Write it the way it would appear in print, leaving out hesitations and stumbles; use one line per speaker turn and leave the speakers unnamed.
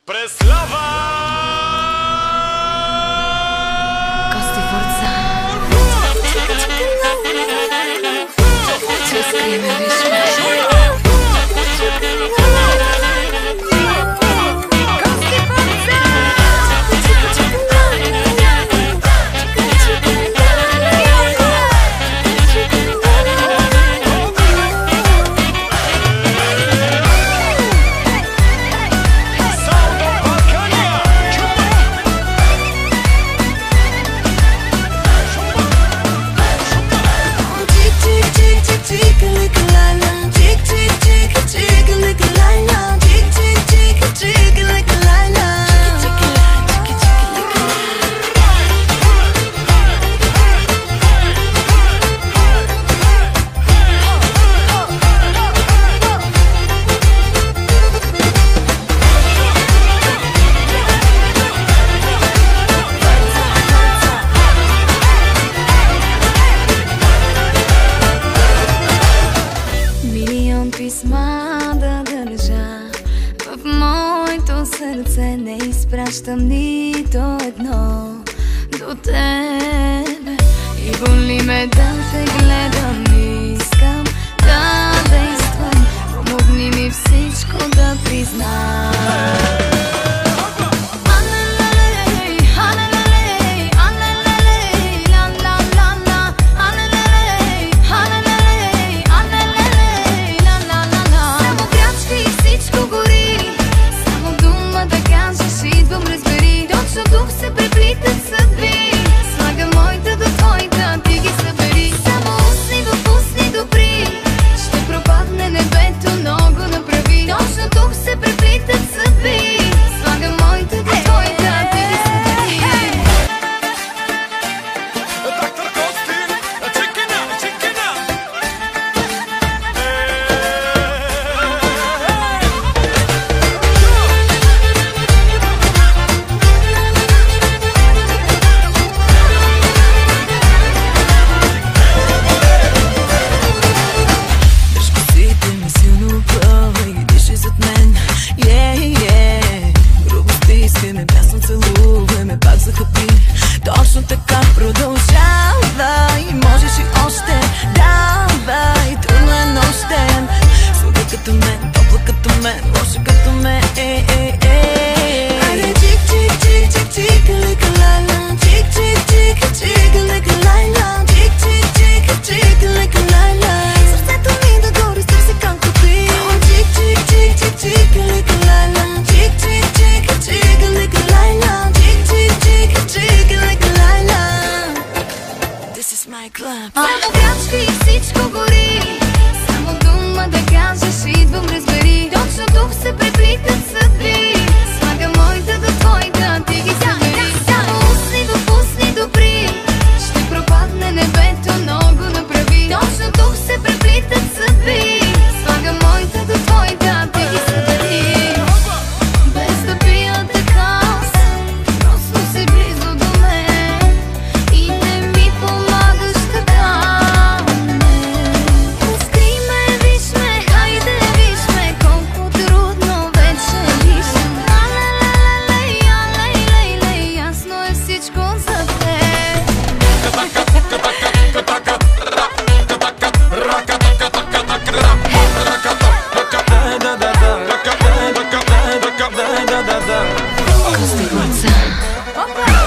Преслава!
Кости Forza. Ci scrive писма да държа в моето сърце, не изпращам нито едно до тебе. И боли ме да те гледам, искам да действам, помогни ми всичко да признам.
Точно така продължавай, можеш и още, давай, трудно е нощем. Слуга като мен, топла като мен, лоша като мен, Айде чик, чик, чик, чик, чик, лика лайла, чик, чик, чик, чик, лика лайла, чик, чик, чик, чик, лика лайла. Сърцето ми да гори, стърси както ти. Чик, чик, чик, чик, чик, лика лайла, чик, чик, чик, чик, лика лайла, чик, чик, чик, чик, лика лайла. This is my club. Само крачки и всичко гори, само дума да кажеш, идвам, разбери. Точно тук се преплитат съдби, слага моята до твоята, ти ги събери. Само устни допусни добри, ще пропадне небето, много направи. Точно тук се преплитат съдби, слага моята до твоята, ти ги събери. Без да пия така, просто си близо до мен и не ми помагаш така. Разкри ме, виж ме, хайде виж ме, колко трудно вече дишам. Лей, ясно е всичко за теб. Кости Forza.